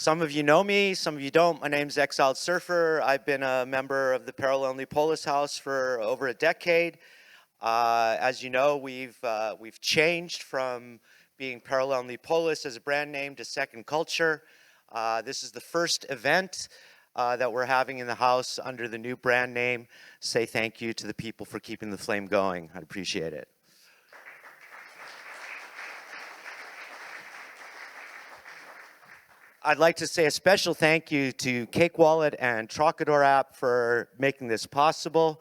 Some of you know me, some of you don't. My name's Exiled Surfer. I've been a member of the Parallel Polis House for over a decade. As you know, we've changed from being Parallel Polis as a brand name to Second Culture. This is the first event that we're having in the house under the new brand name. Say thank you to the people for keeping the flame going. I'd appreciate it. I'd like to say a special thank you to Cake Wallet and Trocador app for making this possible.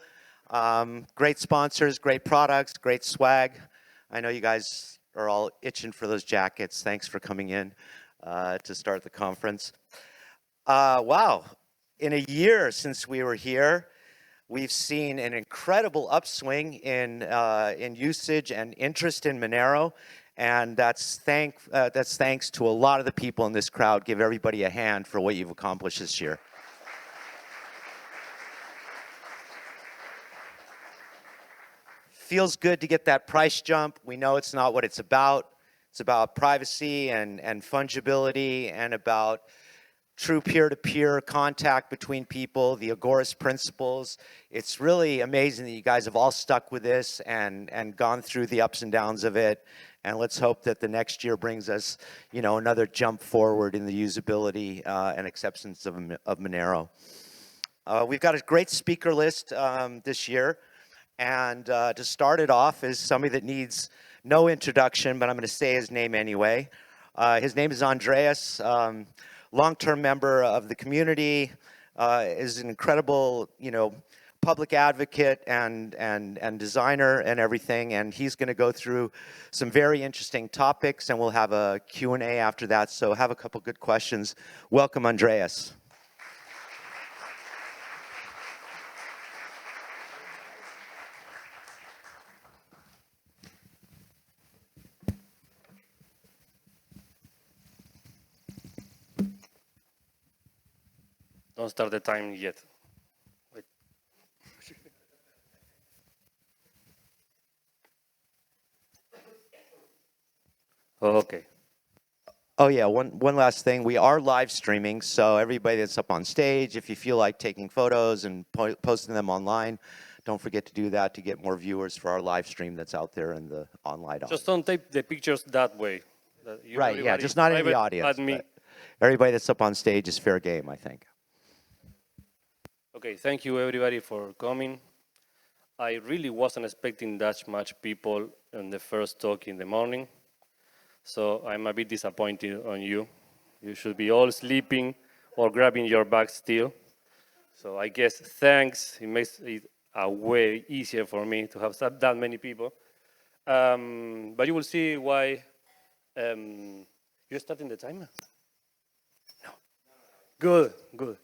Great sponsors, great products, great swag. I know you guys are all itching for those jackets. Thanks for coming in to start the conference. Wow, in a year since we were here, we've seen an incredible upswing in usage and interest in Monero. And that's thanks to a lot of the people in this crowd. Give everybody a hand for what you've accomplished this year. Feels good to get that price jump. We know it's not what it's about. It's about privacy and fungibility and about true peer-to-peer contact between people, the Agorist principles. It's really amazing that you guys have all stuck with this and gone through the ups and downs of it. And let's hope that the next year brings us, another jump forward in the usability and acceptance of Monero. We've got a great speaker list this year. And to start it off is somebody that needs no introduction, but I'm going to say his name anyway. His name is Andreas, long-term member of the community, is an incredible, public advocate and designer and everything, and he's going to go through some very interesting topics, and we'll have a Q&A after that, so have a couple good questions. Welcome, Andreas. Don't start the time yet. Wait. Okay. Oh yeah, one last thing. We are live streaming, so everybody that's up on stage, if you feel like taking photos and posting them online, don't forget to do that to get more viewers for our live stream that's out there in the online audience. Just don't take the pictures that way. Right, yeah, just not in the audience. Everybody that's up on stage is fair game, I think. Okay, thank you everybody for coming. I really wasn't expecting that much people in the first talk in the morning, so I'm a bit disappointed on you. You should be all sleeping or grabbing your bag still. So I guess thanks, it makes it way easier for me to have that many people. But you will see why. You're starting the timer? No. Good, good.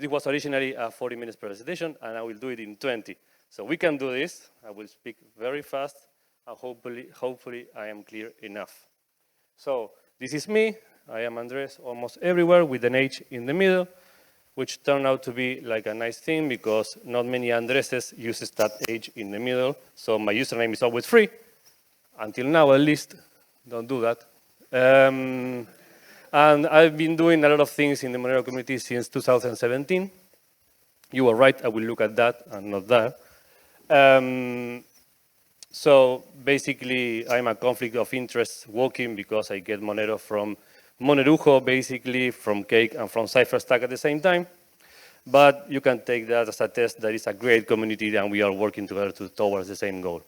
This was originally a 40 minutes presentation, and I will do it in 20. So we can do this. I will speak very fast, and hopefully I am clear enough. So this is me. I am Andres almost everywhere with an H in the middle, which turned out to be like a nice thing because not many Andreses uses that H in the middle. So my username is always free. Until now, at least. Don't do that. And I've been doing a lot of things in the Monero community since 2017. You were right, I will look at that and not that. So basically, I'm a conflict of interest walking because I get Monero from MoneroKon, basically, from Cake and from CipherStack at the same time. But you can take that as a test that is a great community and we are working together towards the same goal.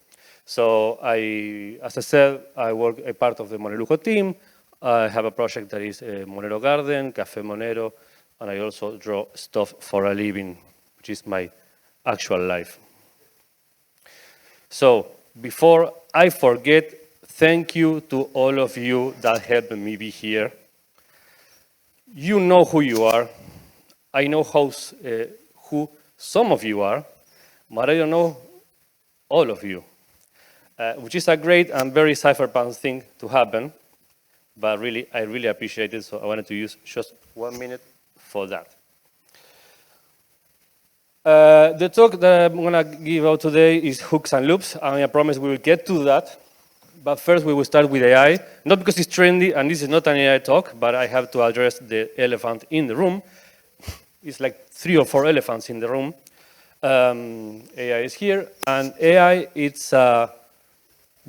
So as I said, I work a part of the MoneroKon team. I have a project that is Monero Garden, Café Monero, and I also draw stuff for a living, which is my actual life. So before I forget, thank you to all of you that helped me be here. You know who you are. I know who some of you are, but I don't know all of you, which is a great and very cypherpunk thing to happen. But really, I really appreciate it, so I wanted to use just 1 minute for that. The talk that I'm going to give out today is hooks and loops, and I promise we will get to that. But first, we will start with AI, not because it's trendy, and this is not an AI talk, but I have to address the elephant in the room. It's like 3 or 4 elephants in the room. AI is here, and AI, it's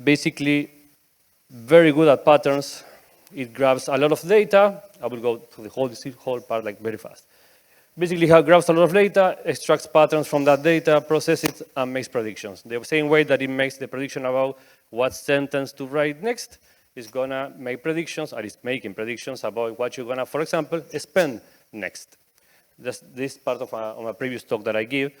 basically very good at patterns. It grabs a lot of data. I will go through this whole part like very fast. Basically, it grabs a lot of data, extracts patterns from that data, processes it, and makes predictions. The same way that it makes the prediction about what sentence to write next, it's gonna make predictions, or it's making predictions about what you're gonna, for example, spend next. This part of a previous talk that I give,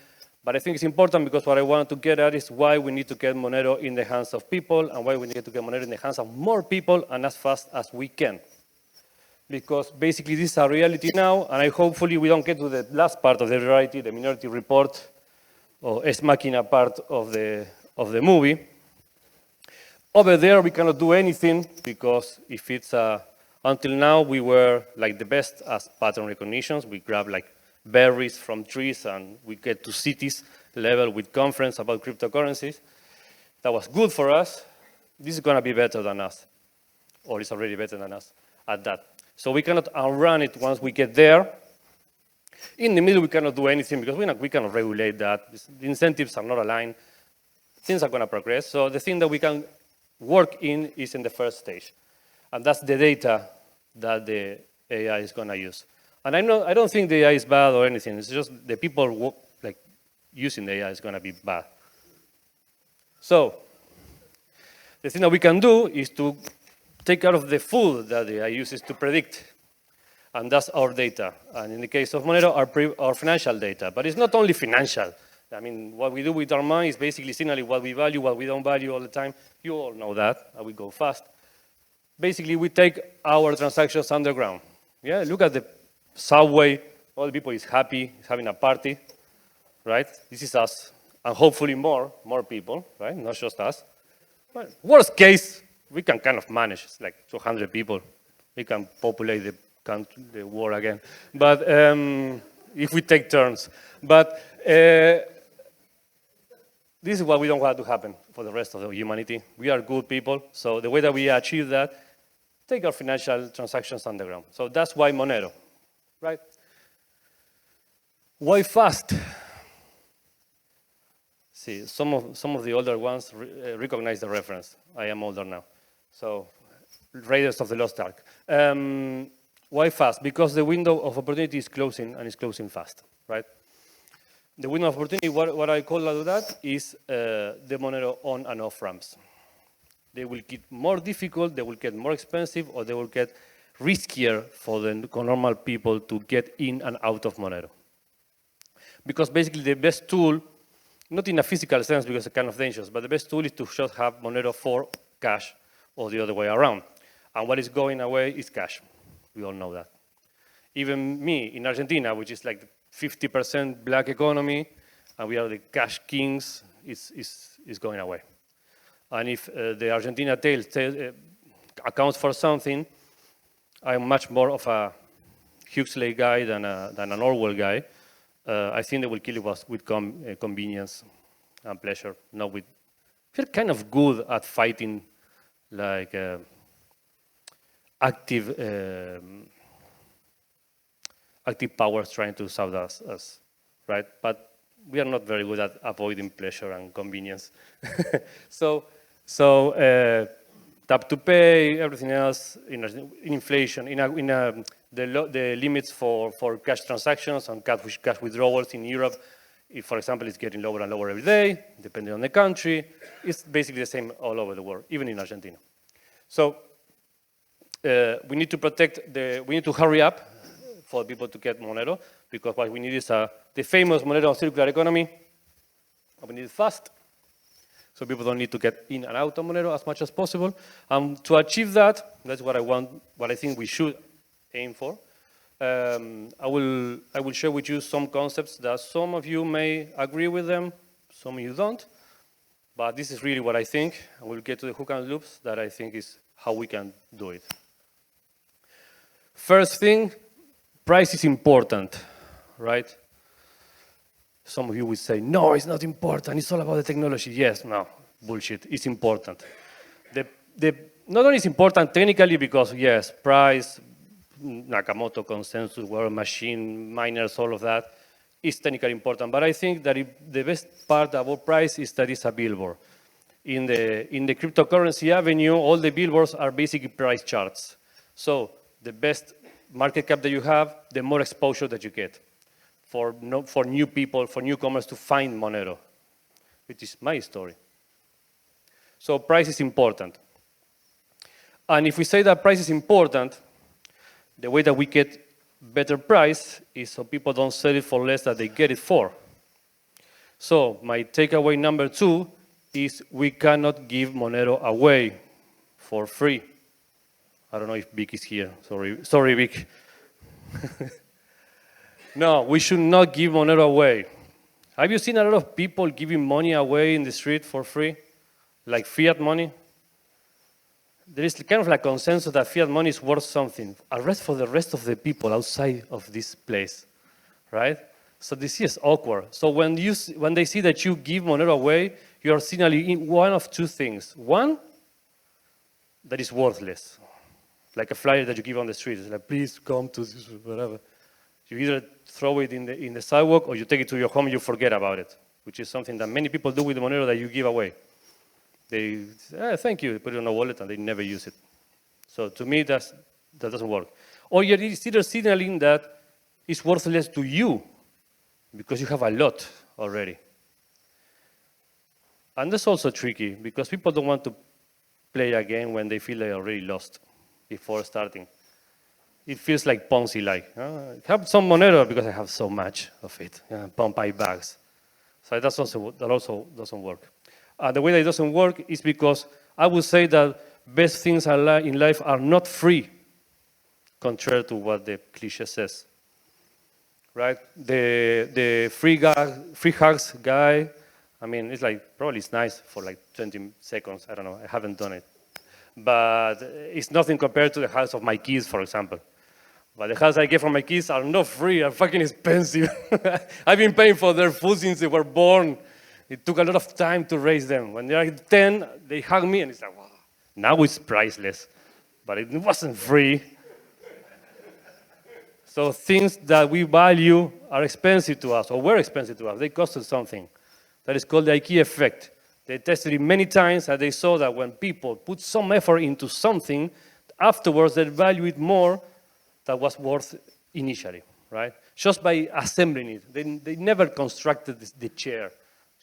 but I think it's important because what I wanted to get at is why we need to get Monero in the hands of people and why we need to get Monero in the hands of more people and as fast as we can. Because basically this is a reality now, and hopefully we don't get to the last part of the reality, the minority report, or ex machina part of the movie. Over there we cannot do anything because if it's until now we were like the best as pattern recognitions. We grab like berries from trees and we get to cities level with conference about cryptocurrencies. That was good for us. This is going to be better than us, or it's already better than us at that. So we cannot outrun it once we get there. In the middle, we cannot do anything because we cannot regulate that. The incentives are not aligned. Things are going to progress. So the thing that we can work in is in the first stage. And that's the data that the AI is going to use. And I don't think the AI is bad or anything. It's just the people like using the AI is going to be bad. So the thing that we can do is to take out of the food that the AI uses to predict. And that's our data. And in the case of Monero, our financial data. But it's not only financial. I mean, what we do with our money is basically signaling what we value, what we don't value all the time. You all know that. I will go fast. Basically, we take our transactions underground. Yeah, look at the subway. All the people is happy, is having a party, right? This is us. And hopefully more people, right? Not just us. But worst case, we can kind of manage. It's like 200 people. We can populate the world again. But if we take turns. But this is what we don't want to happen for the rest of the humanity. We are good people. So the way that we achieve that, take our financial transactions underground. So that's why Monero, right? Why fast? See, some of the older ones recognize the reference. I am older now. So, Raiders of the Lost Ark. Why fast? Because the window of opportunity is closing, and it's closing fast, right? The window of opportunity, what I call that is the Monero on and off ramps. They will get more difficult, they will get more expensive, or they will get riskier for the normal people to get in and out of Monero. Because basically the best tool, not in a physical sense because it's kind of dangerous, but the best tool is to just have Monero for cash or the other way around. And what is going away is cash. We all know that. Even me in Argentina, which is like 50% black economy, and we are the cash kings, is going away. And if the Argentina tail accounts for something, I'm much more of a Huxley guy than an Orwell guy. I think they will kill it with convenience and pleasure, not with. We're kind of good at fighting, like active powers trying to serve us, right? But we are not very good at avoiding pleasure and convenience. So tap to pay, everything else, in inflation, the limits for cash transactions and cash withdrawals in Europe, if, for example, it's getting lower and lower every day, depending on the country. It's basically the same all over the world, even in Argentina. So we need to we need to hurry up for people to get Monero, because what we need is the famous Monero circular economy. We need it fast, so people don't need to get in and out of Monero as much as possible. To achieve that, that's what I think we should aim for. I will share with you some concepts that some of you may agree with them, some of you don't. But this is really what I think, and we'll get to the hook and loops that I think is how we can do it. First thing, price is important, right? Some of you would say, no, it's not important, it's all about the technology. Yes, no, bullshit, it's important. not only is important technically because, yes, price, Nakamoto consensus, world machine, miners, all of that is technically important. But I think that the best part about price is that it's a billboard. In the cryptocurrency avenue, all the billboards are basically price charts. So the best market cap that you have, the more exposure that you get for new people, for newcomers to find Monero, which is my story. So price is important. And if we say that price is important, the way that we get better price is so people don't sell it for less than they get it for. So my takeaway number 2 is we cannot give Monero away for free. I don't know if Vic is here. Sorry, Vic. No, we should not give Monero away. Have you seen a lot of people giving money away in the street for free? Like fiat money? There is kind of like consensus that fiat money is worth something. Arrest for the rest of the people outside of this place, right? So this is awkward. So when they see that you give Monero away, you are signaling one of two things. One, that is worthless. Like a flyer that you give on the street. It's like, please come to this, whatever. You either throw it in the sidewalk or you take it to your home and you forget about it, which is something that many people do with the Monero that you give away. They say, thank you, they put it on a wallet and they never use it. So to me, that doesn't work. Or you're either signaling that it's worthless to you because you have a lot already. And that's also tricky because people don't want to play a game when they feel they already lost before starting. It feels like Ponzi-like. I have some Monero because I have so much of it. Pompeii bags. So that also doesn't work. The way that it doesn't work is because I would say that best things in life are not free, contrary to what the cliche says. Right? The free hugs guy, I mean, it's like, probably it's nice for like 20 seconds. I don't know. I haven't done it. But it's nothing compared to the hugs of my kids, for example. But the hugs I get from my kids are not free, are fucking expensive. I've been paying for their food since they were born. It took a lot of time to raise them. When they are 10, they hug me, and it's like, wow. Now it's priceless. But it wasn't free. So things that we value are expensive to us, or were expensive to us. They cost us something. That is called the IKEA effect. They tested it many times, and they saw that when people put some effort into something, afterwards they value it more than was worth initially, right? Just by assembling it. They never constructed the chair.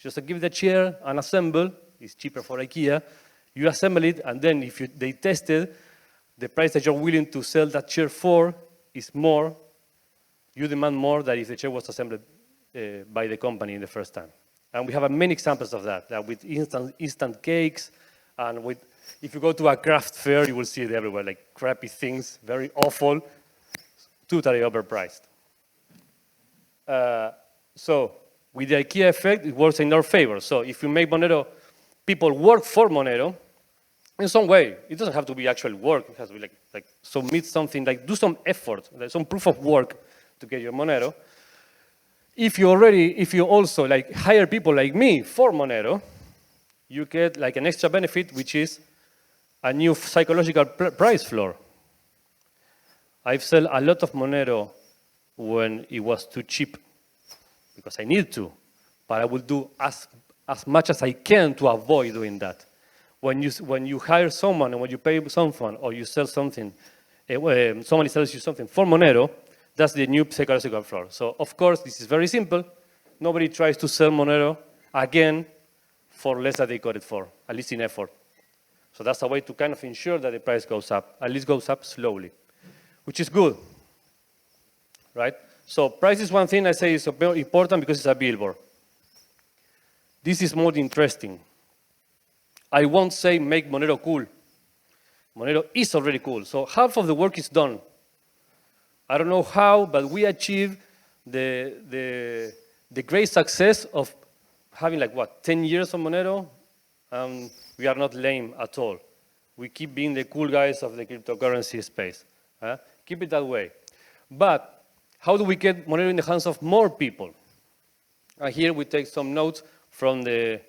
Just to give the chair and assemble, it's cheaper for IKEA. You assemble it, and then if they tested, the price that you're willing to sell that chair for is more. You demand more than if the chair was assembled by the company in the first time. And we have many examples of that with instant cakes, and if you go to a craft fair, you will see it everywhere, like crappy things, very awful, totally overpriced. So with the IKEA effect, it works in our favor. So if you make Monero, people work for Monero in some way. It doesn't have to be actual work. It has to be like submit something, like do some effort, like some proof of work to get your Monero. If you also like hire people like me for Monero, you get like an extra benefit, which is a new psychological price floor. I've sold a lot of Monero when it was too cheap, because I need to, but I will do as much as I can to avoid doing that. When you hire someone and when you pay someone or you sell something, somebody sells you something for Monero, that's the new psychological floor. So of course, this is very simple. Nobody tries to sell Monero again for less than they got it for, at least in effort. So that's a way to kind of ensure that the price goes up, at least goes up slowly, which is good, right? So price is one thing I say is important because it's a billboard. This is more interesting. I won't say make Monero cool. Monero is already cool. So half of the work is done. I don't know how, but we achieved the great success of having 10 years of Monero. We are not lame at all. We keep being the cool guys of the cryptocurrency space. Keep it that way. But how do we get Monero in the hands of more people? Here we take some notes from the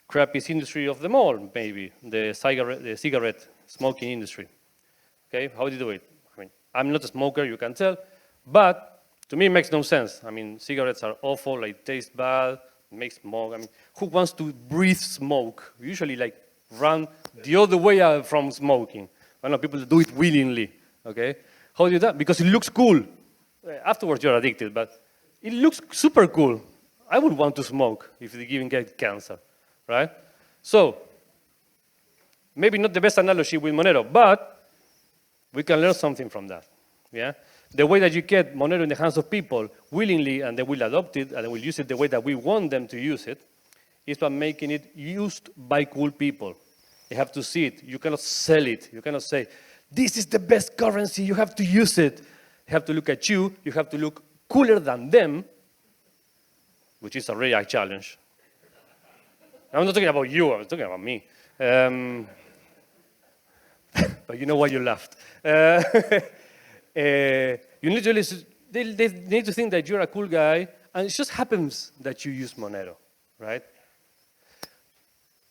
crappiest industry of them all, maybe, the cigarette smoking industry. Okay, how do you do it? I mean, I'm not a smoker, you can tell, but to me it makes no sense. I mean, cigarettes are awful, they taste bad, make smoke. I mean, who wants to breathe smoke? Usually like run the other way from smoking. I know people do it willingly, okay? How do you do that? Because it looks cool. Afterwards you're addicted, but it looks super cool. I would want to smoke if they even get cancer, right? So, maybe not the best analogy with Monero, but we can learn something from that, yeah? The way that you get Monero in the hands of people willingly, and they will adopt it, and they will use it the way that we want them to use it, is by making it used by cool people. You have to see it. You cannot sell it. You cannot say, this is the best currency, you have to use it. They have to look at you. You have to look cooler than them, which is already a challenge. I'm not talking about you, I'm talking about me. But you know why you laughed. You need to listen. They need to think that you're a cool guy, and it just happens that you use Monero, right?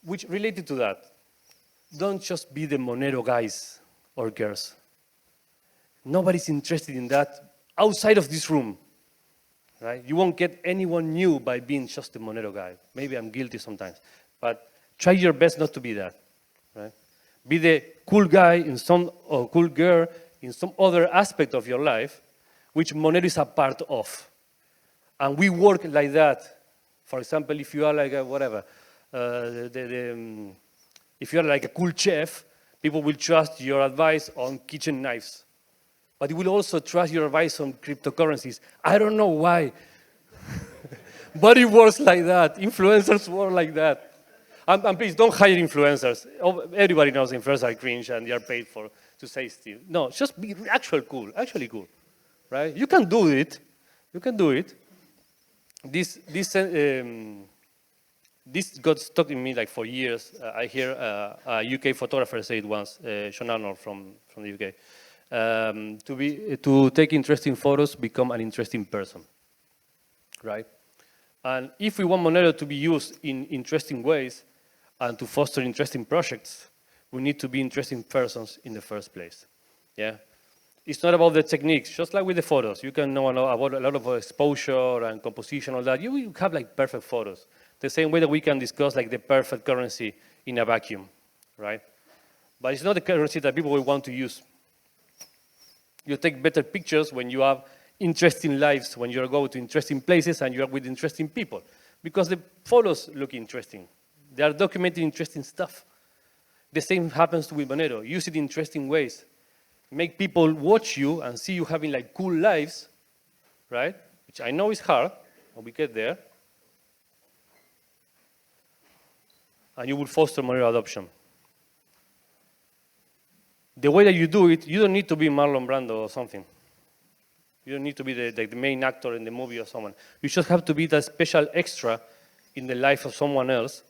Which related to that, don't just be the Monero guys or girls. Nobody's interested in that outside of this room, right? You won't get anyone new by being just a Monero guy. Maybe I'm guilty sometimes, but try your best not to be that, right? Be the cool guy in some, or cool girl in some other aspect of your life, which Monero is a part of. And we work like that. For example, if you are like a whatever, if you are like a cool chef, people will trust your advice on kitchen knives. But you will also trust your advice on cryptocurrencies. I don't know why. But it works like that. Influencers work like that. And please, don't hire influencers. Everybody knows influencers are cringe and they are paid to say stuff. No, just be actually cool, right? You can do it. You can do it. This got stuck in me like for years. I hear a UK photographer say it once, Sean Arnold from the UK. To take interesting photos, become an interesting person, right? And if we want Monero to be used in interesting ways and to foster interesting projects, we need to be interesting persons in the first place, yeah? It's not about the techniques, just like with the photos. You can know about a lot of exposure and composition, all that. You will have like perfect photos. The same way that we can discuss like the perfect currency in a vacuum, right? But it's not the currency that people will want to use. You take better pictures when you have interesting lives, when you go to interesting places and you are with interesting people. Because the photos look interesting. They are documenting interesting stuff. The same happens with Monero. Use it in interesting ways. Make people watch you and see you having like cool lives, right? Which I know is hard, but we get there. And you will foster Monero adoption. The way that you do it, you don't need to be Marlon Brando or something. You don't need to be the main actor in the movie or someone. You just have to be that special extra in the life of someone else.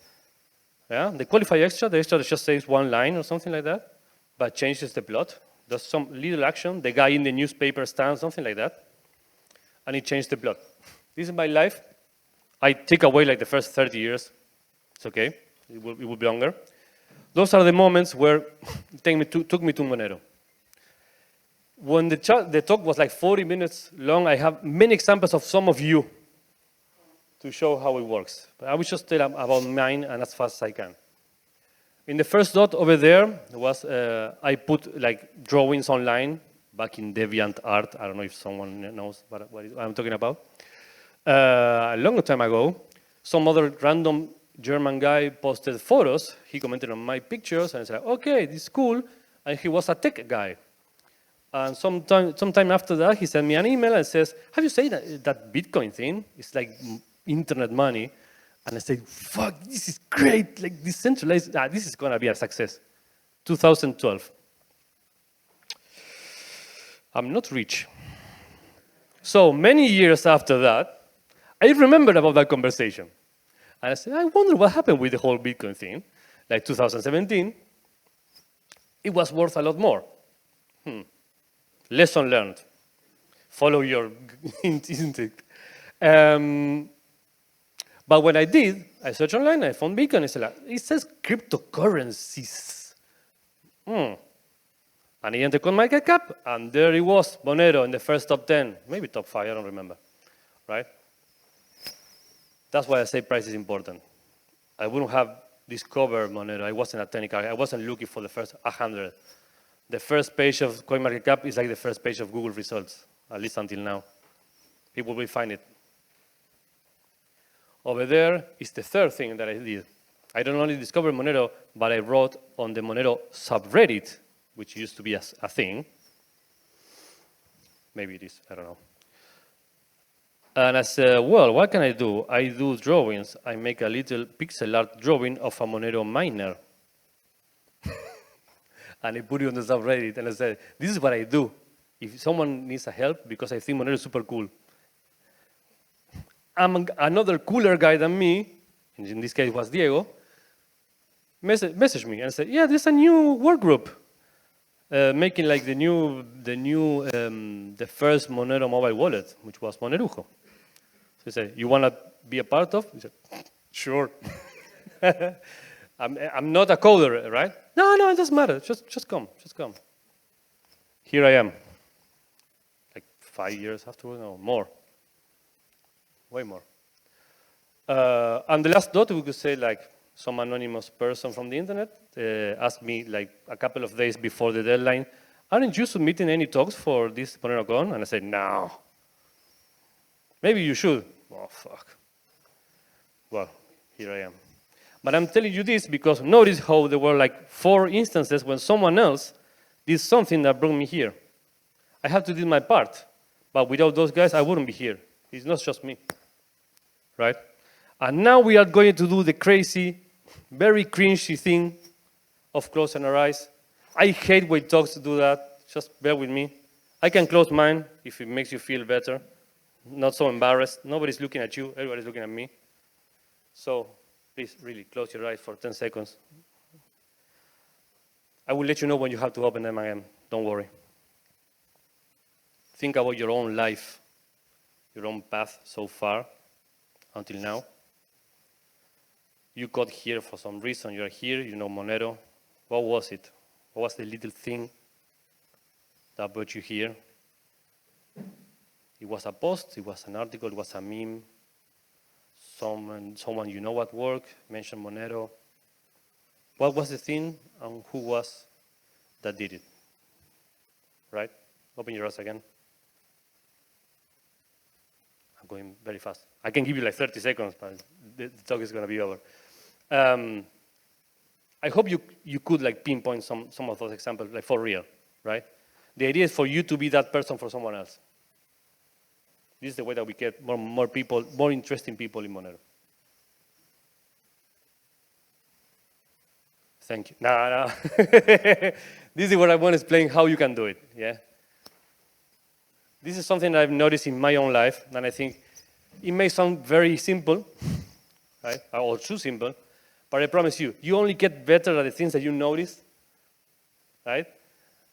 Yeah? The qualified extra, the extra that just says one line or something like that, but changes the plot, does some little action, the guy in the newspaper stand, something like that, and it changed the plot. This is my life. I take away like the first 30 years. It's okay. It will be longer. Those are the moments where it took me to Monero. When the talk was like 40 minutes long, I have many examples of some of you to show how it works. But I will just tell about mine and as fast as I can. In the first dot over there was, I put like drawings online back in DeviantArt. I don't know if someone knows what I'm talking about. A long time ago, some other random German guy posted photos. He commented on my pictures and I said, okay, this is cool. And he was a tech guy. And sometime after that, he sent me an email and says, have you seen that Bitcoin thing? It's like internet money. And I said, fuck, this is great. Like decentralized, this is going to be a success. 2012. I'm not rich. So many years after that, I remembered about that conversation. And I said, I wonder what happened with the whole Bitcoin thing. Like 2017, it was worth a lot more. Lesson learned. Follow your instinct. But when I did, I searched online, I found Beacon, it says cryptocurrencies. And I entered CoinMarketCap, and there it was, Monero in the first top 10, maybe top 5, I don't remember, right? That's why I say price is important. I wouldn't have discovered Monero. I wasn't a technical. I wasn't looking for the first 100. The first page of CoinMarketCap is like the first page of Google results, at least until now. People will find it. Over there is the third thing that I did. I don't only discovered Monero, but I wrote on the Monero subreddit, which used to be a thing. Maybe it is, I don't know. And I said, well, what can I do? I do drawings. I make a little pixel art drawing of a Monero miner. And I put it on the subreddit, and I said, this is what I do. If someone needs a help, because I think Monero is super cool. Another cooler guy than me, in this case was Diego, messaged me and said, yeah, there's a new Workgroup making like the first Monero mobile wallet, which was MoneroKon. So he said, you want to be a part of? He said, sure. I'm not a coder, right? No, it doesn't matter. Just come. Here I am. Like 5 years afterwards, no, more. Way more. And the last dot, we could say, like, some anonymous person from the internet asked me, like, a couple of days before the deadline, aren't you submitting any talks for this MoneroKon? And I said, no. Maybe you should. Oh, fuck. Well, here I am. But I'm telling you this because notice how there were like 4 instances when someone else did something that brought me here. I have to do my part. But without those guys, I wouldn't be here. It's not just me. Right? And now we are going to do the crazy, very cringy thing of closing our eyes. I hate when talks do that. Just bear with me. I can close mine if it makes you feel better. Not so embarrassed. Nobody's looking at you. Everybody's looking at me. So please, really, close your eyes for 10 seconds. I will let you know when you have to open them again. Don't worry. Think about your own life, your own path so far, until now. You got here for some reason. You're here, you know Monero. What was it? What was the little thing that brought you here? It was a post, it was an article, it was a meme. Someone you know at work mentioned Monero. What was the thing and who was that did it? Right? Open your eyes again. I'm going very fast. I can give you like 30 seconds, but the talk is going to be over. I hope you could like pinpoint some of those examples, like for real, right? The idea is for you to be that person for someone else. This is the way that we get more people, more interesting people in Monero. Thank you. No. This is what I want to explain how you can do it, yeah? This is something I've noticed in my own life, and I think it may sound very simple, right? Or too simple, but I promise you, you only get better at the things that you notice, right?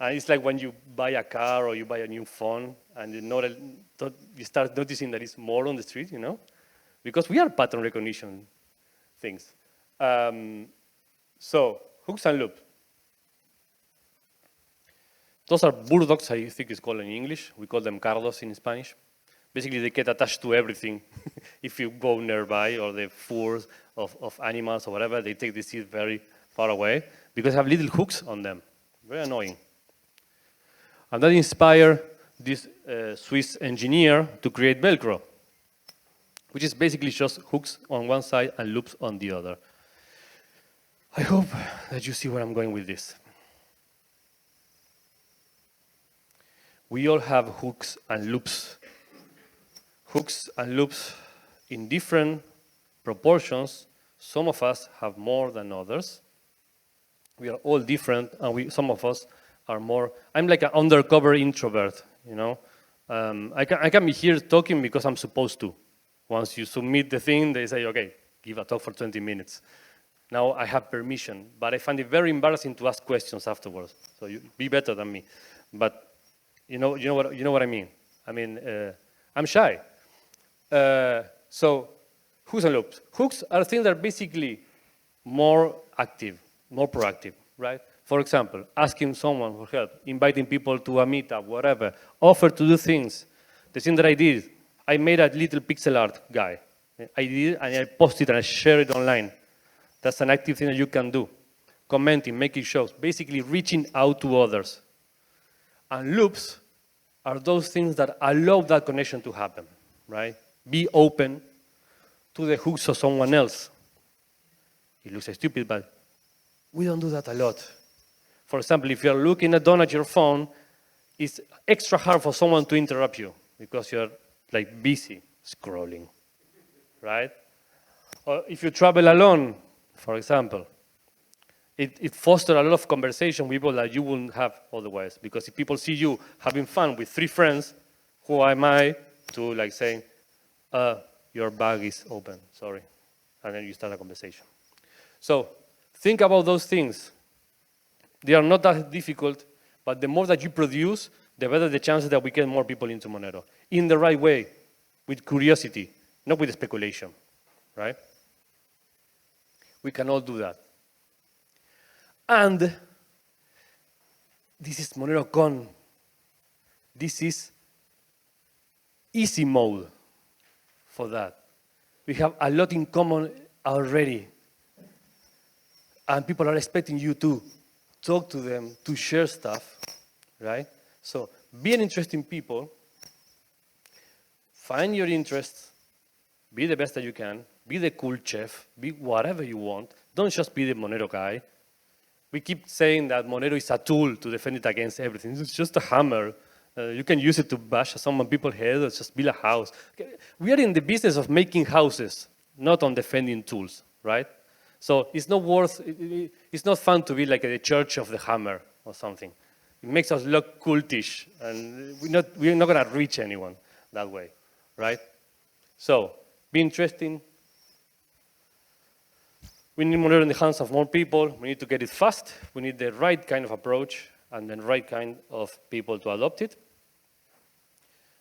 And it's like when you buy a car or you buy a new phone, and you start noticing that it's more on the street, you know? Because we are pattern recognition things. So, hooks and loops. Those are burdocks, I think it's called in English. We call them cardos in Spanish. Basically, they get attached to everything. If you go nearby, or the furs of animals or whatever, they take the seed very far away because they have little hooks on them. Very annoying. And that inspired this Swiss engineer to create Velcro, which is basically just hooks on one side and loops on the other. I hope that you see where I'm going with this. We all have hooks and loops. Hooks and loops in different proportions. Some of us have more than others. We are all different, and some of us are more. I'm like an undercover introvert, you know. I can be here talking because I'm supposed to. Once you submit the thing, they say, okay, give a talk for 20 minutes. Now I have permission, but I find it very embarrassing to ask questions afterwards. So you be better than me. But you know what I mean. I mean, I'm shy. So Hooks and loops. Hooks are things that are basically more active, more proactive, right? For example, asking someone for help, inviting people to a meetup, whatever, offer to do things. The thing that I did, I made a little pixel art guy. I did it and I posted and I shared it online. That's an active thing that you can do. Commenting, making shows, basically reaching out to others. And loops are those things that allow that connection to happen, right? Be open to the hooks of someone else. It looks stupid, but we don't do that a lot. For example, if you're looking at your phone, it's extra hard for someone to interrupt you because you're like busy scrolling, right? Or if you travel alone, for example, it fosters a lot of conversation with people that you wouldn't have otherwise. Because if people see you having fun with 3 friends, who am I to like saying, your bag is open, sorry. And then you start a conversation. So think about those things. They are not that difficult, but the more that you produce, the better the chances that we get more people into Monero. In the right way, with curiosity, not with speculation, right? We can all do that. And this is MoneroKon. This is easy mode for that. We have a lot in common already. And people are expecting you to talk to them, to share stuff, right? So be an interesting people, find your interests, be the best that you can, be the cool chef, be whatever you want. Don't just be the Monero guy. We keep saying that Monero is a tool to defend it against everything. It's just a hammer. You can use it to bash some people's head or just build a house. Okay. We are in the business of making houses, not on defending tools, right? So it's not it's not fun to be like the church of the hammer or something. It makes us look cultish, and we're not going to reach anyone that way, right? So be interesting. We need Monero in the hands of more people. We need to get it fast. We need the right kind of approach and the right kind of people to adopt it.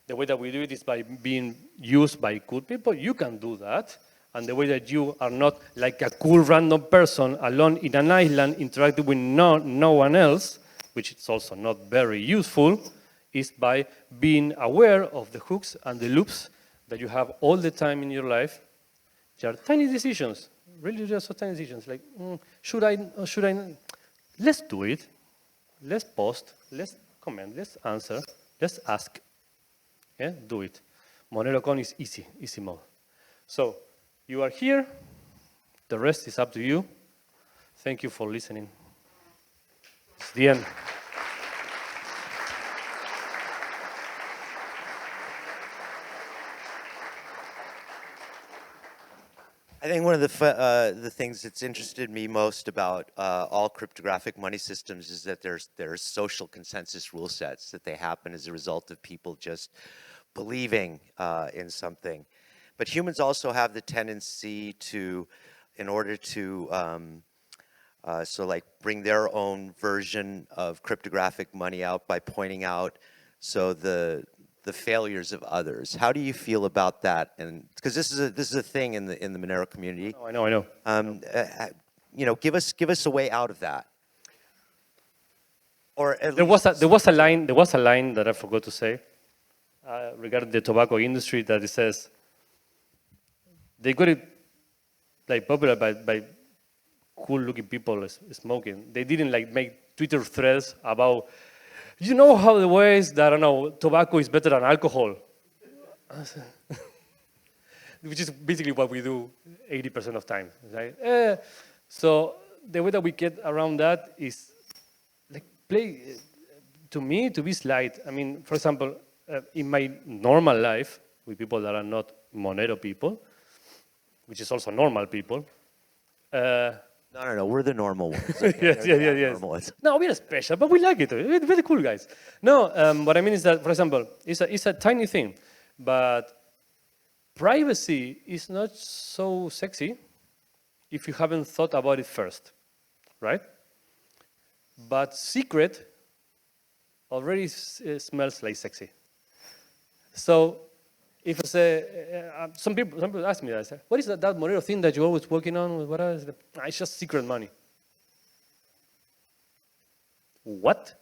The way that we do it is by being used by cool people. You can do that. And the way that you are not like a cool random person alone in an island interacting with no one else, which is also not very useful, is by being aware of the hooks and the loops that you have all the time in your life. They are tiny decisions. Really just so tiny decisions, like, should I or should I not? Let's do it. Let's post. Let's comment. Let's answer. Let's ask. Yeah, do it. MoneroKon is easy mode. So you are here. The rest is up to you. Thank you for listening. It's the end. I think one of the things that's interested me most about all cryptographic money systems is that there's social consensus rule sets, that they happen as a result of people just believing in something. But humans also have the tendency to, in order to bring their own version of cryptographic money out by pointing out the failures of others. How do you feel about that? And because this is a thing in the Monero community. Oh, I know. You know, give us a way out of that. Or at there least was a line that I forgot to say regarding the tobacco industry that it says they got it like popular by cool-looking people smoking. They didn't like make Twitter threads about, you know how the ways that, I don't know, tobacco is better than alcohol? Which is basically what we do 80% of time, right? So the way that we get around that is like to me, to be slight. I mean, for example, in my normal life, with people that are not Monero people, which is also normal people. No, we're the normal ones. Okay? Yes. No, we're special, but we like it. We're very cool guys. No, what I mean is that, for example, it's a tiny thing, but privacy is not so sexy if you haven't thought about it first, right? But secret already smells like sexy. So If I say, some people ask me that, I say, what is that Monero thing that you're always working on? What is it? It's just secret money. What?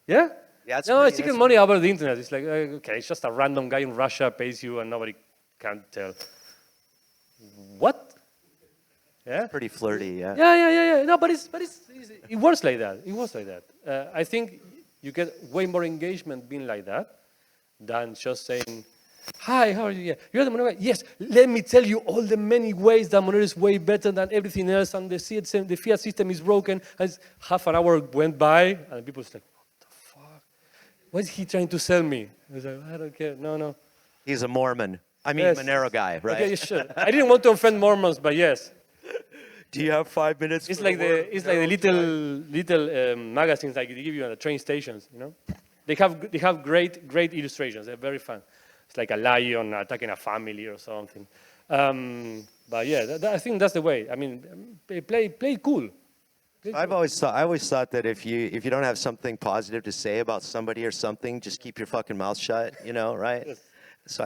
Yeah? Yeah, it's No, pretty- it's secret that's- money over the internet. It's like, okay, it's just a random guy in Russia pays you and nobody can tell. What? Yeah? Pretty flirty, yeah. Yeah. No, but it works like that. It works like that. I think you get way more engagement being like that than just saying, hi, how are you? Yeah. You're the Monero guy? Yes, let me tell you all the many ways that Monero is way better than everything else, and the fiat system is broken. And half an hour went by, and people was like, what the fuck? What is he trying to sell me? I was like, I don't care. No. He's a Mormon. I mean, Yes. Monero guy, right? Okay, you should. I didn't want to offend Mormons, but yes. Do you have 5 minutes? It's for like the word the little magazines like they give you at the train stations. You know, they have great illustrations. They're very fun. It's like a lion attacking a family or something. But yeah, I think that's the way. I mean, play cool. I always thought that if you don't have something positive to say about somebody or something, just keep your fucking mouth shut. You know, right? Yes. So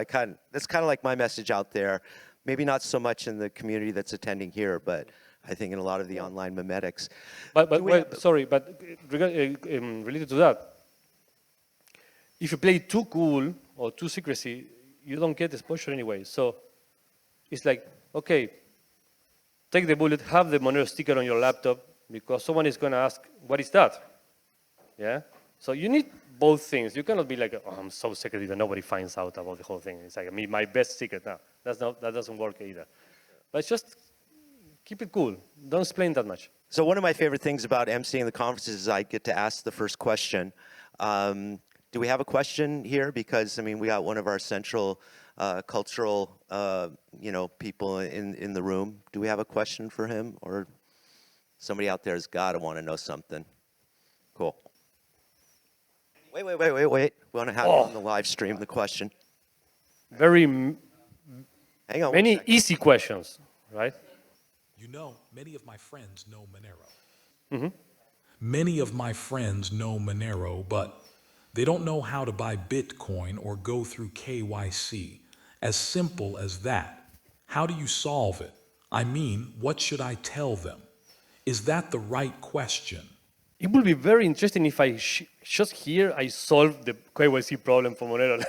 that's kind of like my message out there. Maybe not so much in the community that's attending here, but I think in a lot of the online memetics. But related to that, if you play too cool or too secrecy, you don't get exposure anyway. So it's like, okay, take the bullet, have the Monero sticker on your laptop, because someone is going to ask, what is that? Yeah? So you need both things. You cannot be like, oh, I'm so secretive that nobody finds out about the whole thing. It's like my best secret. No, that doesn't work either. But just keep it cool. Don't explain that much. So one of my favorite things about emceeing the conferences is I get to ask the first question. Do we have a question here? Because I mean, we got one of our central cultural, people in the room. Do we have a question for him, or somebody out there has got to want to know something? Cool. Wait. We want to have it on the live stream the question. Hang on. Many easy questions, right? You know, many of my friends know Monero. Mm-hmm. Many of my friends know Monero, but they don't know how to buy Bitcoin or go through KYC. As simple as that. How do you solve it? I mean, what should I tell them? Is that the right question? It would be very interesting if I just here I solve the KYC problem for Monero.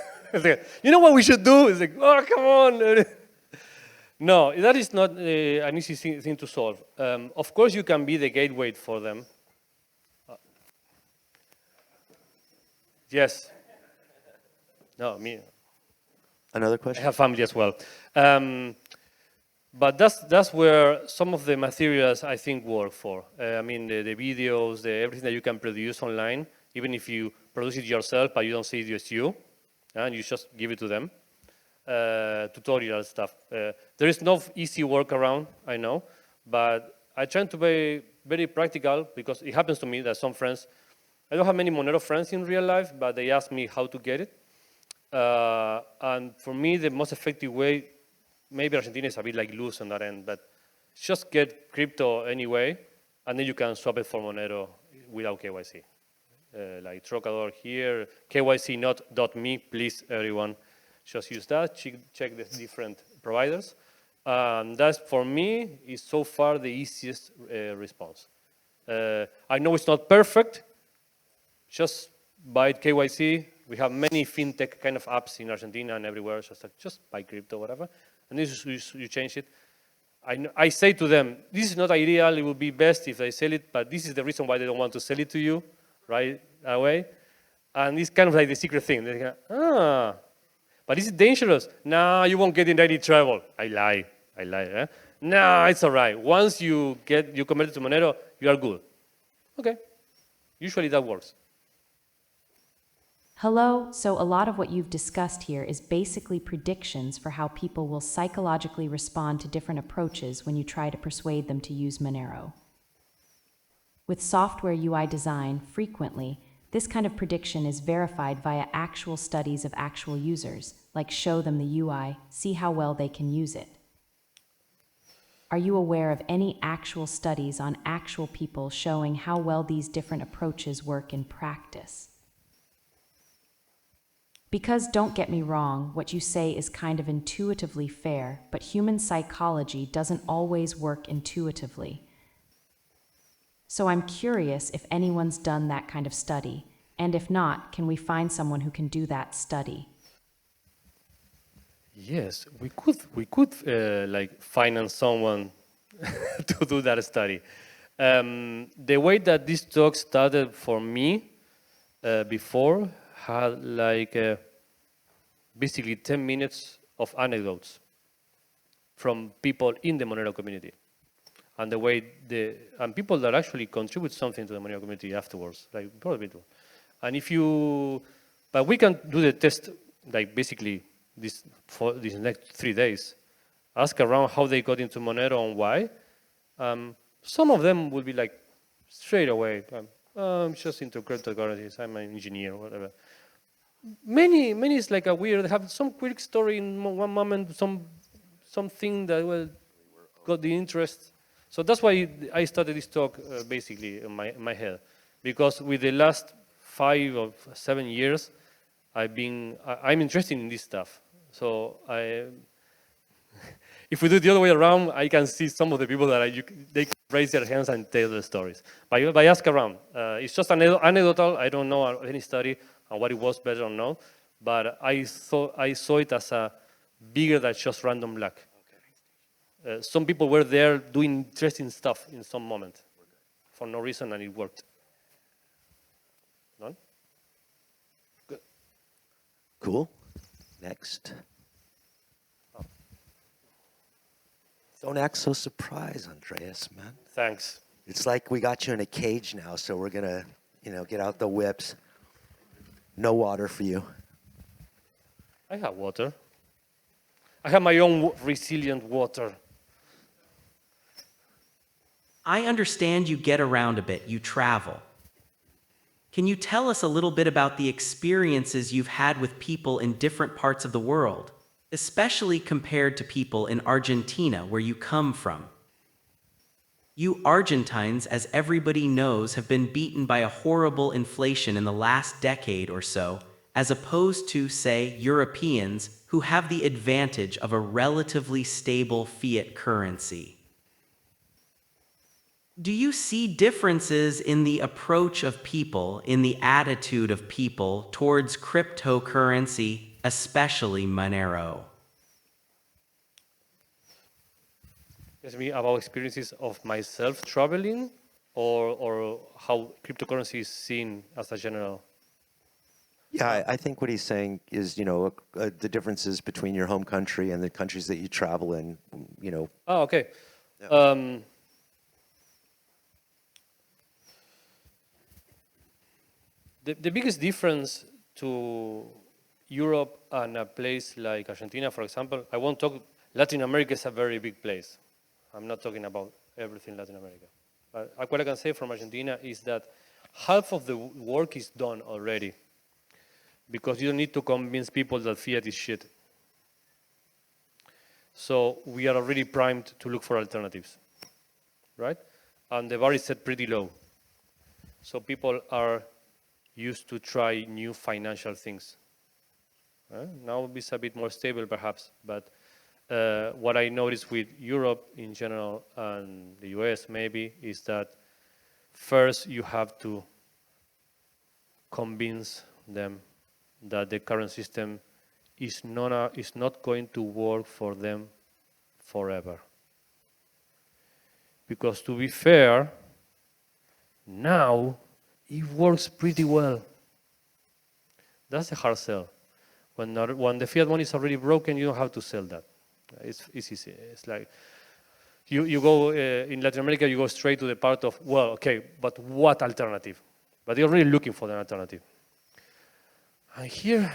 You know what we should do? It's like, oh, come on. No, that is not an easy thing to solve. Of course, you can be the gateway for them. Yes. No, me. Another I question? have family as well. But that's where some of the materials I think work for. I mean, the videos, everything that you can produce online, even if you produce it yourself, but you don't see it as you, and you just give it to them. Tutorial stuff. There is no easy workaround, I know, but I try to be very practical, because it happens to me that some friends, I don't have many Monero friends in real life, but they ask me how to get it. And for me, the most effective way, maybe Argentina is a bit like loose on that end, but just get crypto anyway, and then you can swap it for Monero without KYC. Like Trocador here, KYC not .me, please, everyone. Just use that, check the different providers. That's, for me, is so far the easiest response. I know it's not perfect. Just buy KYC. We have many fintech kind of apps in Argentina and everywhere. Just buy crypto, whatever. And this is, you change it. I say to them, this is not ideal. It would be best if they sell it, but this is the reason why they don't want to sell it to you right away. And it's kind of like the secret thing. They go, but is it dangerous? No, you won't get in any trouble. I lie. Eh? No, it's all right. Once you convert to Monero, you are good. Okay. Usually that works. Hello, so a lot of what you've discussed here is basically predictions for how people will psychologically respond to different approaches when you try to persuade them to use Monero. With software UI design, frequently, this kind of prediction is verified via actual studies of actual users, like show them the UI, see how well they can use it. Are you aware of any actual studies on actual people showing how well these different approaches work in practice? Because don't get me wrong, what you say is kind of intuitively fair, but human psychology doesn't always work intuitively. So I'm curious if anyone's done that kind of study, and if not, can we find someone who can do that study? Yes, we could like finance someone to do that study. The way that this talk started for me before had like basically 10 minutes of anecdotes from people in the Monero community, and the way and people that actually contribute something to the Monero community afterwards, like probably do. And if you, but we can do the test like basically for these next 3 days. Ask around how they got into Monero and why. Some of them will be like straight away, I'm just into cryptocurrencies, I'm an engineer, whatever. Many is like a weird, they have some quick story in one moment, something that got the interest. So that's why I started this talk basically in my head. Because with the last 5 or 7 years, I'm interested in this stuff. So if we do it the other way around, I can see some of the people that they raise their hands and tell the stories. But ask around. It's just anecdotal. I don't know any study on what it was, better or no. But I saw it as a bigger than just random luck. Okay. Some people were there doing interesting stuff in some moment for no reason, and it worked. None? Good. Cool. Next. Oh. Don't act so surprised, Andreas, man. Thanks. It's like we got you in a cage now, so we're gonna, get out the whips. No water for you. I have water. I have my own resilient water. I understand you get around a bit, you travel. Can you tell us a little bit about the experiences you've had with people in different parts of the world, especially compared to people in Argentina, where you come from? You Argentines, as everybody knows, have been beaten by a horrible inflation in the last decade or so, as opposed to, say, Europeans, who have the advantage of a relatively stable fiat currency. Do you see differences in the approach of people, in the attitude of people towards cryptocurrency, especially Monero? Ask me about experiences of myself traveling, or how cryptocurrency is seen as a general. Yeah, I think what he's saying is, the differences between your home country and the countries that you travel in, Oh, okay. Yeah. The biggest difference to Europe and a place like Argentina, for example, I won't talk, Latin America is a very big place. I'm not talking about everything Latin America. But what I can say from Argentina is that half of the work is done already, because you don't need to convince people that fiat is shit. So we are already primed to look for alternatives, right? And the bar is set pretty low. So people are used to try new financial things. Now it's a bit more stable perhaps, but what I noticed with Europe in general and the US maybe is that first you have to convince them that the current system is not going to work for them forever. Because to be fair, now it works pretty well. That's a hard sell. When the fiat money is already broken, you don't have to sell that. It's easy. It's like you go in Latin America, you go straight to the part of, well, okay, but what alternative? But you're really looking for an alternative. And here,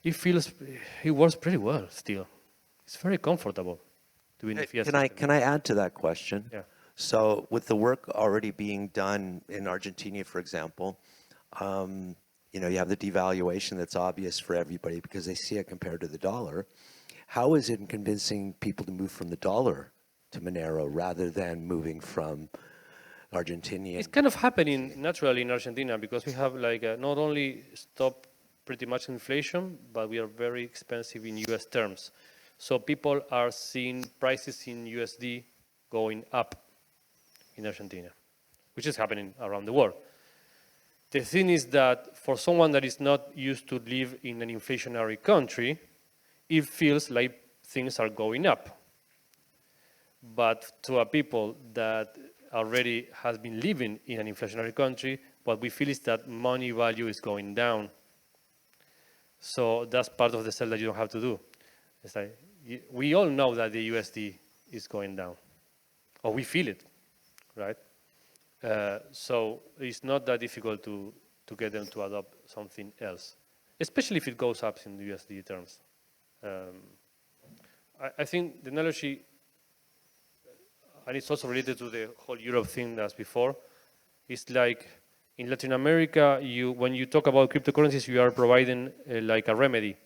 it works pretty well still. It's very comfortable to be in the fiat system. Can I add to that question? Yeah. So with the work already being done in Argentina, for example, you have the devaluation that's obvious for everybody because they see it compared to the dollar. How is it in convincing people to move from the dollar to Monero rather than moving from Argentinian. It's kind of happening naturally in Argentina because we have like not only stopped pretty much inflation, but we are very expensive in US terms. So people are seeing prices in USD going up in Argentina, which is happening around the world. The thing is that for someone that is not used to live in an inflationary country, it feels like things are going up. But to a people that already has been living in an inflationary country, what we feel is that money value is going down. So that's part of the sell that you don't have to do. It's like, we all know that the USD is going down, or we feel it, right? So it's not that difficult to get them to adopt something else, especially if it goes up in the USD terms. I think the analogy, and it's also related to the whole Europe thing as before, it's like in Latin America, when you talk about cryptocurrencies, you are providing like a remedy.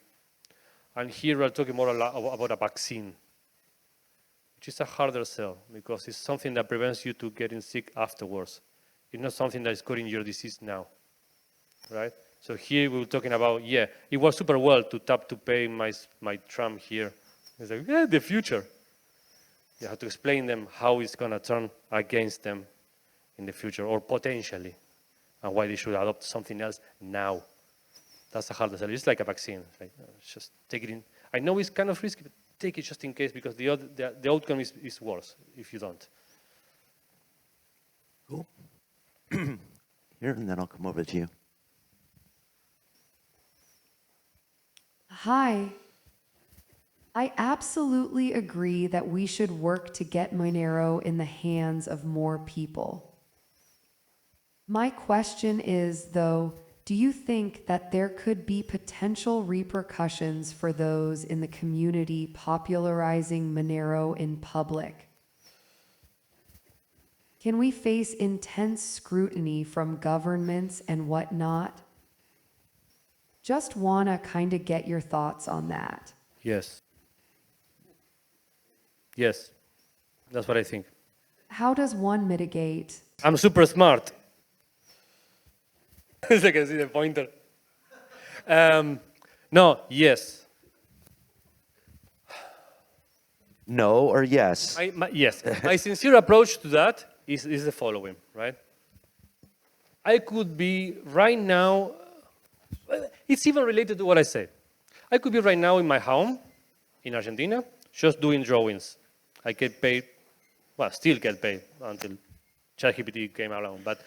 And here we're talking more about a vaccine, which is a harder sell because it's something that prevents you to getting sick afterwards. It's not something that is curing your disease now, right? So here we were talking about, yeah, it was super well to tap to pay my tram here. It's like, yeah, the future. You have to explain them how it's going to turn against them in the future, or potentially, and why they should adopt something else now. That's a hard sell. It's like a vaccine. It's like, just take it in. I know it's kind of risky, but take it just in case, because the outcome is worse if you don't. Cool. Here, and then I'll come over to you. Hi. I absolutely agree that we should work to get Monero in the hands of more people. My question is, though, do you think that there could be potential repercussions for those in the community popularizing Monero in public? Can we face intense scrutiny from governments and whatnot? Just wanna kind of get your thoughts on that. Yes. Yes, that's what I think. How does one mitigate? I'm super smart. As I can see the pointer. No, yes. No or yes? Yes. My sincere approach to that is the following, right? I could be right now, it's even related to what I said. I could be right now in my home in Argentina, just doing drawings. I get paid, well, still get paid until ChatGPT came along, but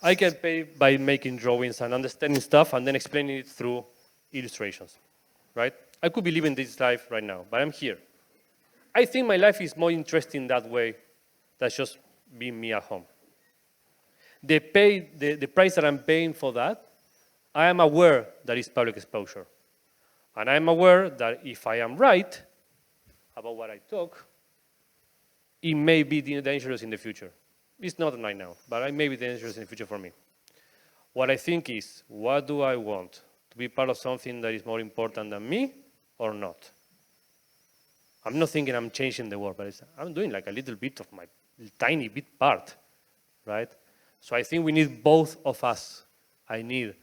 I get paid by making drawings and understanding stuff and then explaining it through illustrations, right? I could be living this life right now, but I'm here. I think my life is more interesting that way than just being me at home. The price that I'm paying for that, I am aware that it's public exposure. And I'm aware that if I am right about what I talk, it may be dangerous in the future. It's not right now, but it may be dangerous in the future for me. What I think is, what do I want? To be part of something that is more important than me or not? I'm not thinking I'm changing the world, but I'm doing like a little bit of my tiny bit part, right? So I think we need both of us. I need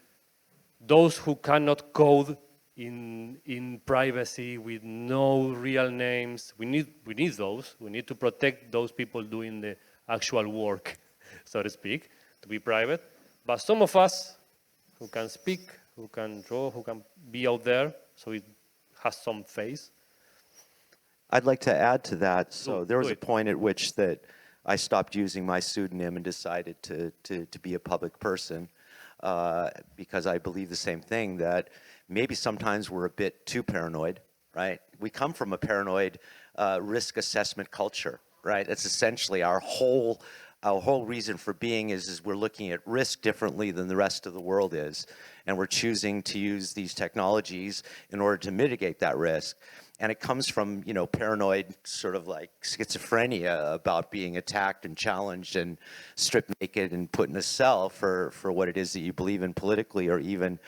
those who cannot code in privacy with no real names. We need those. We need to protect those people doing the actual work, so to speak, to be private. But some of us who can speak, who can draw, who can be out there, so it has some face. I'd like to add to that. So there was a it. point at which that I stopped using my pseudonym and decided to be a public person because I believe the same thing, that maybe sometimes we're a bit too paranoid, right? We come from a paranoid risk assessment culture, right? It's essentially our whole reason for being is we're looking at risk differently than the rest of the world is, and we're choosing to use these technologies in order to mitigate that risk. And it comes from, you know, paranoid sort of like schizophrenia about being attacked and challenged and stripped naked and put in a cell for what it is that you believe in politically or even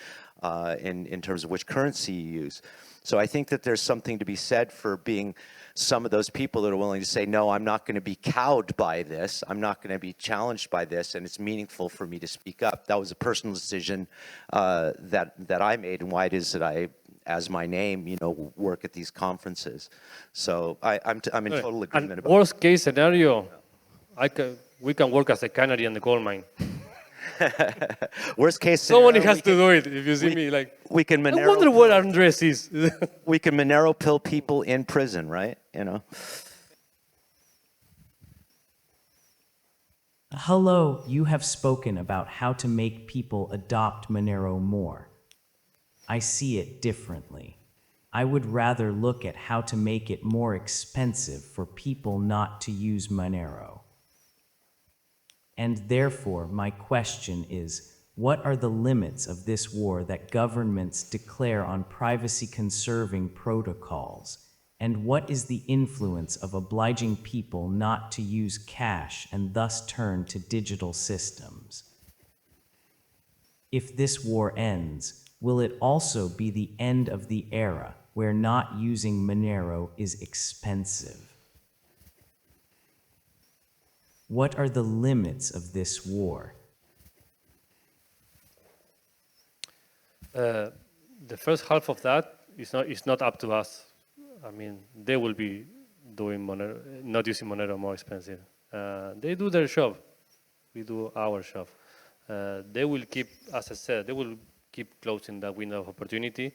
in terms of which currency you use. So I think that there's something to be said for being some of those people that are willing to say, no, I'm not going to be cowed by this. I'm not going to be challenged by this, and it's meaningful for me to speak up. That was a personal decision that I made, and why it is that I, as my name, work at these conferences. So I'm in total agreement And about worst case scenario, we can work as a canary in the coal mine. worst case scenario. Someone has to do it. If you see me, like, we can I Monero wonder what Andres is. we can Monero pill people in prison, right? Hello, you have spoken about how to make people adopt Monero more. I see it differently. I would rather look at how to make it more expensive for people not to use Monero. And therefore, my question is, what are the limits of this war that governments declare on privacy-conserving protocols? And what is the influence of obliging people not to use cash and thus turn to digital systems? If this war ends, will it also be the end of the era where not using Monero is expensive? What are the limits of this war? The first half of that is not up to us. I mean, they will be doing Monero, not using Monero more expensive. They do their job. We do our job. They will keep, as I said, they will keep closing that window of opportunity.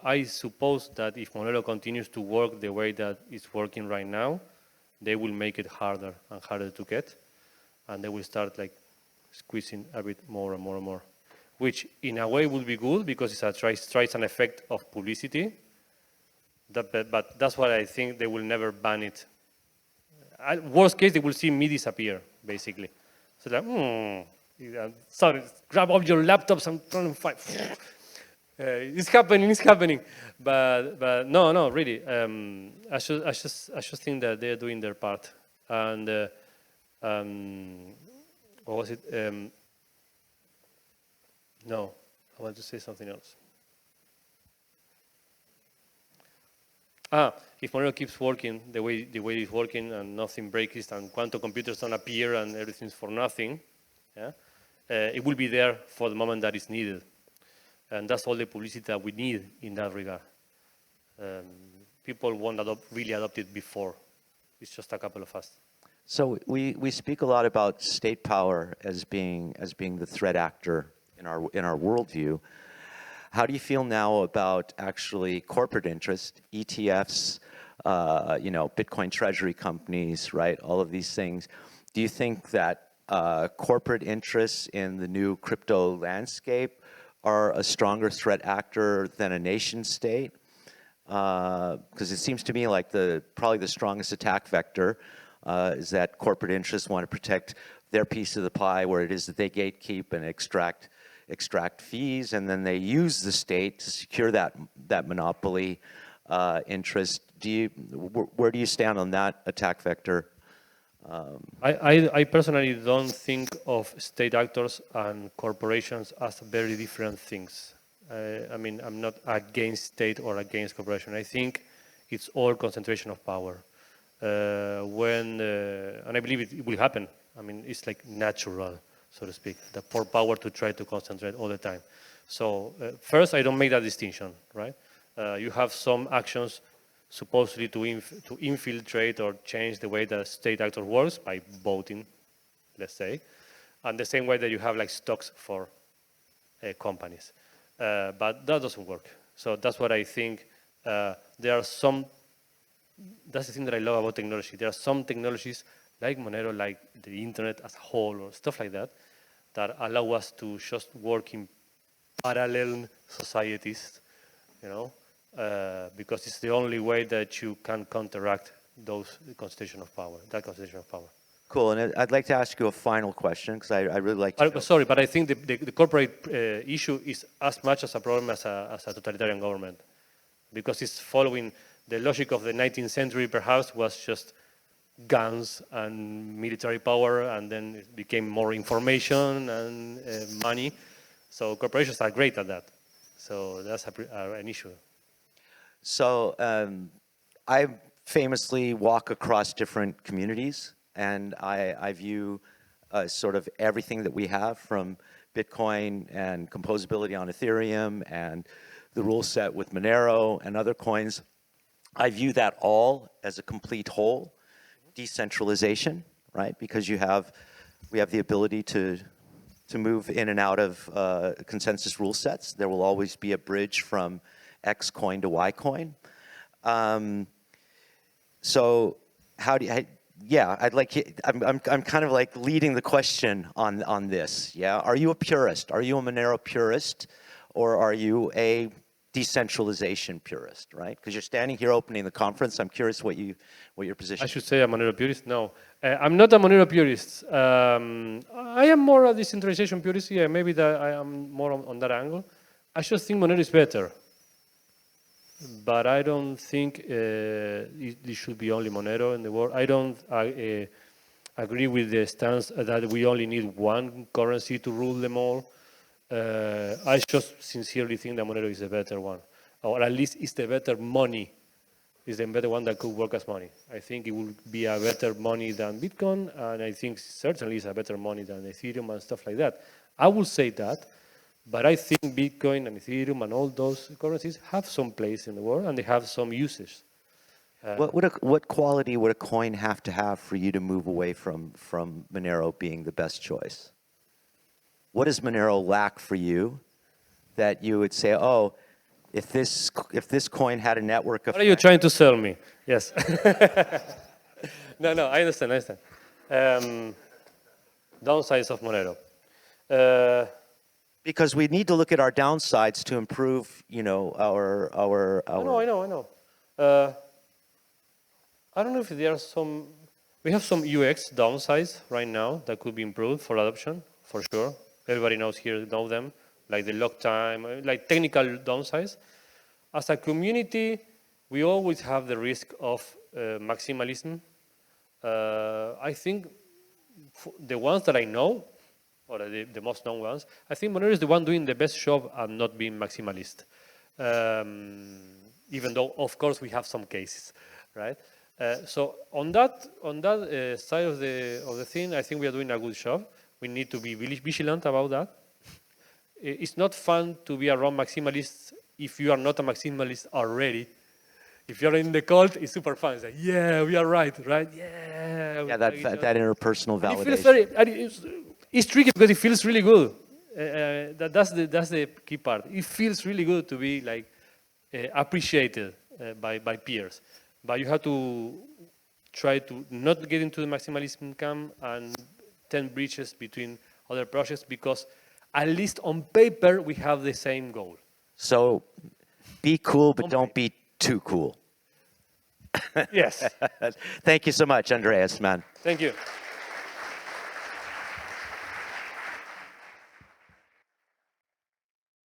I suppose that if Monero continues to work the way that it's working right now, they will make it harder and harder to get, and they will start like squeezing a bit more and more and more, which in a way will be good because it's tries an effect of publicity. But that's why I think they will never ban it. Worst case, they will see me disappear, basically. So like, sorry, grab all your laptops and turn them fight. It's happening. But no, really. I just think that they're doing their part. And what was it? No, I want to say something else. If Monero keeps working the way it's working and nothing breaks and quantum computers don't appear and everything's for nothing, yeah, it will be there for the moment that it's needed. And that's all the publicity that we need in that regard. People won't really adopt it before. It's just a couple of us. So we speak a lot about state power as being the threat actor in our worldview. How do you feel now about actually corporate interest, ETFs, Bitcoin treasury companies, right? All of these things. Do you think that corporate interests in the new crypto landscape are a stronger threat actor than a nation state? Because it seems to me like probably the strongest attack vector is that corporate interests want to protect their piece of the pie, where it is that they gatekeep and extract fees, and then they use the state to secure that monopoly interest. Where do you stand on that attack vector? I personally don't think of state actors and corporations as very different things. I mean, I'm not against state or against corporation. I think it's all concentration of power. And I believe it will happen. I mean, it's like natural, so to speak, the power to try to concentrate all the time. So first, I don't make that distinction, right? You have some actions supposedly to infiltrate or change the way the state actor works by voting, let's say, and the same way that you have like stocks for companies. But that doesn't work. So that's what I think. There are some, that's the thing that I love about technology. There are some technologies like Monero, like the internet as a whole or stuff like that, that allow us to just work in parallel societies, because it's the only way that you can counteract that concentration of power. Cool, and I'd like to ask you a final question, because I really like to... Sorry, but I think the corporate issue is as much as a problem as a totalitarian government, because it's following the logic of the 19th century, perhaps, was just guns and military power, and then it became more information and money. So corporations are great at that. So that's an issue. So I famously walk across different communities, and I view sort of everything that we have from Bitcoin and composability on Ethereum and the rule set with Monero and other coins. I view that all as a complete whole, decentralization, right? Because we have the ability to move in and out of consensus rule sets. There will always be a bridge from X coin to Y coin. So how do you, yeah, I'm kind of like leading the question on this, yeah? Are you a purist? Are you a Monero purist? Or are you a decentralization purist, right? Because you're standing here opening the conference. I'm curious what your position I is. should say I'm a Monero purist. No, I'm not a Monero purist. I am more a decentralization purist. Yeah, maybe that I am more on that angle. I just think Monero is better. But I don't think it should be only Monero in the world. I don't agree with the stance that we only need one currency to rule them all. I just sincerely think that Monero is a better one, or at least it's the better money. It's the better one that could work as money. I think it will be a better money than Bitcoin, and I think certainly it's a better money than Ethereum and stuff like that. I will say that, but I think Bitcoin and Ethereum and all those currencies have some place in the world, and they have some uses. What quality would a coin have to have for you to move away from Monero being the best choice? What does Monero lack for you that you would say, oh, if this coin had a network of... What are you trying to sell me? Yes. No, I understand. Downsides of Monero. Because we need to look at our downsides to improve, our... I know. I don't know if there are some... We have some UX downsides right now that could be improved for adoption, for sure. Everybody knows them, like the lock time, like technical downsides. As a community, we always have the risk of maximalism. I think the ones that I know, or the most known ones, I think Monero is the one doing the best job at not being maximalist. Even though, of course, we have some cases, right? So on that side of the thing, I think we are doing a good job. We need to be really vigilant about that. It's not fun to be around maximalists if you are not a maximalist already. If you're in the cult, it's super fun. It's like, yeah, we are right? Yeah. Yeah, that interpersonal validation. It's tricky because it feels really good. That's the key part. It feels really good to be like appreciated by peers. But you have to try to not get into the maximalism camp and 10 bridges between other projects, because at least on paper we have the same goal. So be cool, but don't be too cool. Yes. Thank you so much, Andreas, man. Thank you.